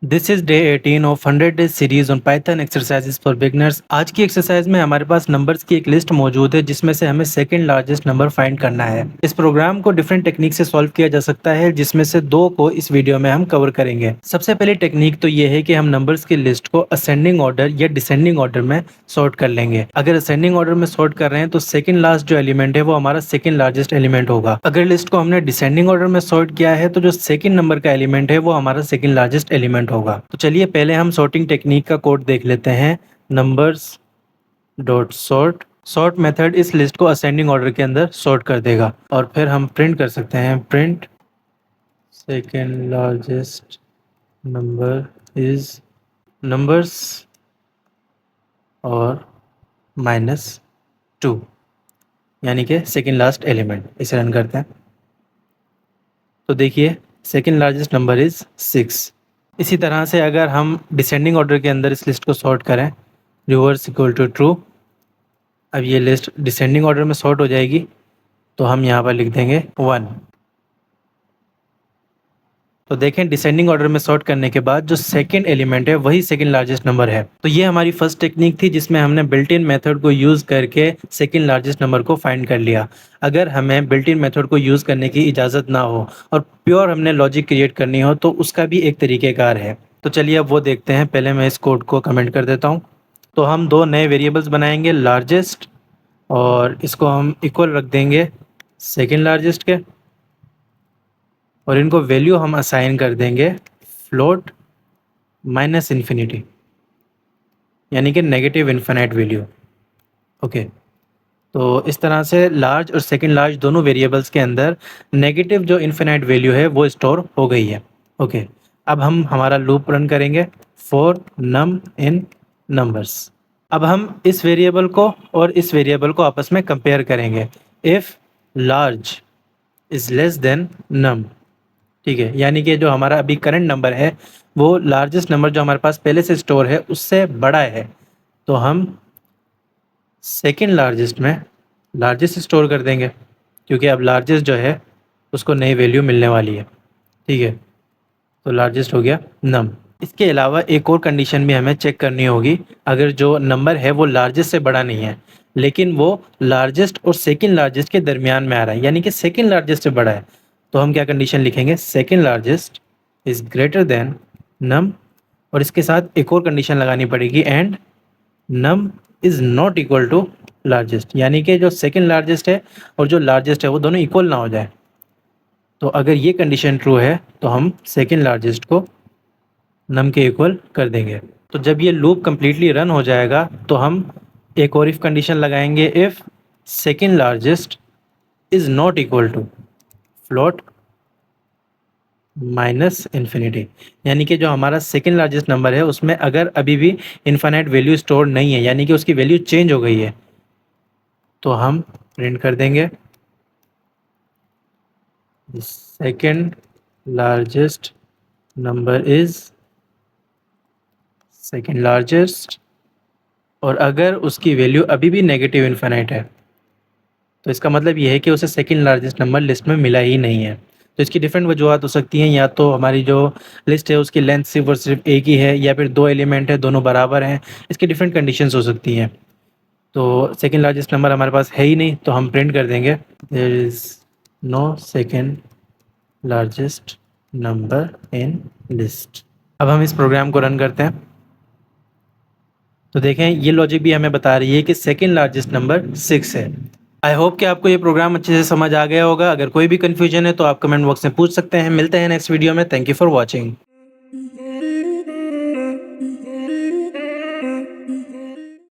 This is day 18 of 100 days series on Python exercises for beginners. आज की exercise में हमारे पास नंबर्स की एक लिस्ट मौजूद है जिसमें से हमें सेकंड लार्जेस्ट नंबर फाइंड करना है। इस प्रोग्राम को डिफरेंट टेक्निक से सॉल्व किया जा सकता है जिसमें से दो को इस वीडियो में हम कवर करेंगे। सबसे पहली टेक्निक तो ये है कि हम नंबर्स की लिस्ट को असेंडिंग ऑर्डर या डिसेंडिंग ऑर्डर में सॉर्ट कर लेंगे। अगर असेंडिंग ऑर्डर में सॉर्ट कर रहे हैं तो सेकंड लास्ट जो एलिमेंट है वो हमारा सेकंड लार्जेस्ट एलिमेंट होगा। अगर लिस्ट को हमने डिसेंडिंग ऑर्डर में सॉर्ट किया है तो जो सेकंड नंबर का एलिमेंट है वो हमारा सेकंड लार्जेस्ट एलिमेंट होगा। तो चलिए पहले हम सॉर्टिंग टेक्निक का कोड देख लेते हैं। नंबर्स डॉट सॉर्ट मेथड इस लिस्ट को असेंडिंग ऑर्डर के अंदर सॉर्ट कर देगा और फिर हम प्रिंट कर सकते हैं print second largest number is numbers और -2 यानी कि सेकंड लास्ट एलिमेंट। इसे रन करते हैं तो देखिए सेकंड लार्जेस्ट नंबर इज 6। इसी तरह से अगर हम डिसेंडिंग ऑर्डर के अंदर इस लिस्ट को सॉर्ट करें रिवर्स इक्वल टू ट्रू, अब ये लिस्ट डिसेंडिंग ऑर्डर में सॉर्ट हो जाएगी तो हम यहाँ पर लिख देंगे 1। तो देखें डिसेंडिंग ऑर्डर में सॉर्ट करने के बाद जो सेकंड एलिमेंट है वही सेकंड लार्जेस्ट नंबर है। तो ये हमारी फर्स्ट टेक्निक थी जिसमें हमने बिल्ट इन मेथड को यूज़ करके सेकंड लार्जेस्ट नंबर को फाइंड कर लिया। अगर हमें बिल्ट इन मेथड को यूज़ करने की इजाज़त ना हो और प्योर हमने लॉजिक क्रिएट करनी हो तो उसका भी एक तरीक़ेकार है। तो चलिए अब वो देखते हैं। पहले मैं इस कोड को कमेंट कर देता हूँ। तो हम दो नए वेरिएबल्स बनाएंगे लार्जेस्ट और इसको हम इक्वल रख देंगे सेकेंड लार्जेस्ट के और इनको वैल्यू हम असाइन कर देंगे फ्लोट -इन्फिनिटी यानी कि नेगेटिव इन्फिनाइट वैल्यू। ओके, तो इस तरह से लार्ज और सेकंड लार्ज दोनों वेरिएबल्स के अंदर नेगेटिव जो इन्फिनाइट वैल्यू है वो स्टोर हो गई है। ओके, अब हम हमारा लूप रन करेंगे फॉर नम इन नंबर्स। अब हम इस वेरिएबल को और इस वेरिएबल को आपस में कंपेयर करेंगे। If large is less than num, ठीक है, यानी कि जो हमारा अभी करंट नंबर है वो लार्जेस्ट नंबर जो हमारे पास पहले से स्टोर है उससे बड़ा है तो हम सेकंड लार्जेस्ट में लार्जेस्ट स्टोर कर देंगे क्योंकि अब लार्जेस्ट जो है उसको नई वैल्यू मिलने वाली है। ठीक है, तो लार्जेस्ट हो गया नम। इसके अलावा एक और कंडीशन भी हमें चेक करनी होगी। अगर जो नंबर है वो लार्जेस्ट से बड़ा नहीं है लेकिन वो लार्जेस्ट और सेकंड लार्जेस्ट के दरमियान में आ रहा है यानी कि सेकंड लार्जेस्ट से बड़ा है तो हम क्या कंडीशन लिखेंगे second largest is greater than num और इसके साथ एक और कंडीशन लगानी पड़ेगी and num is not equal to largest, यानी कि जो सेकंड लार्जेस्ट है और जो लार्जेस्ट है वो दोनों इक्वल ना हो जाए। तो अगर ये कंडीशन ट्रू है तो हम सेकंड लार्जेस्ट को नम के इक्वल कर देंगे। तो जब ये लूप कम्प्लीटली रन हो जाएगा तो हम एक और इफ़ कंडीशन लगाएंगे if second largest is not equal to float -infinity, यानी कि जो हमारा सेकंड लार्जेस्ट नंबर है उसमें अगर अभी भी इन्फिनाइट वैल्यू स्टोर नहीं है यानी कि उसकी वैल्यू चेंज हो गई है तो हम प्रिंट कर देंगे second largest number is second largest और अगर उसकी वैल्यू अभी भी नेगेटिव इन्फिनाइट है तो इसका मतलब ये है कि उसे सेकंड लार्जेस्ट नंबर लिस्ट में मिला ही नहीं है। तो इसकी डिफरेंट वजूहत हो सकती हैं, या तो हमारी जो लिस्ट है उसकी लेंथ सिर्फ और सिर्फ एक ही है या फिर दो एलिमेंट है दोनों बराबर हैं। इसकी डिफरेंट कंडीशंस हो सकती हैं। तो सेकंड लार्जेस्ट नंबर हमारे पास है ही नहीं तो हम प्रिंट कर देंगे there is no second largest number in list. अब हम इस प्रोग्राम को रन करते हैं तो देखें ये लॉजिक भी हमें बता रही है कि सेकंड लार्जेस्ट नंबर 6 है। आई होप कि आपको ये प्रोग्राम अच्छे से समझ आ गया होगा। अगर कोई भी कन्फ्यूजन है तो आप कमेंट बॉक्स में पूछ सकते हैं। मिलते हैं नेक्स्ट वीडियो में। Thank you for watching.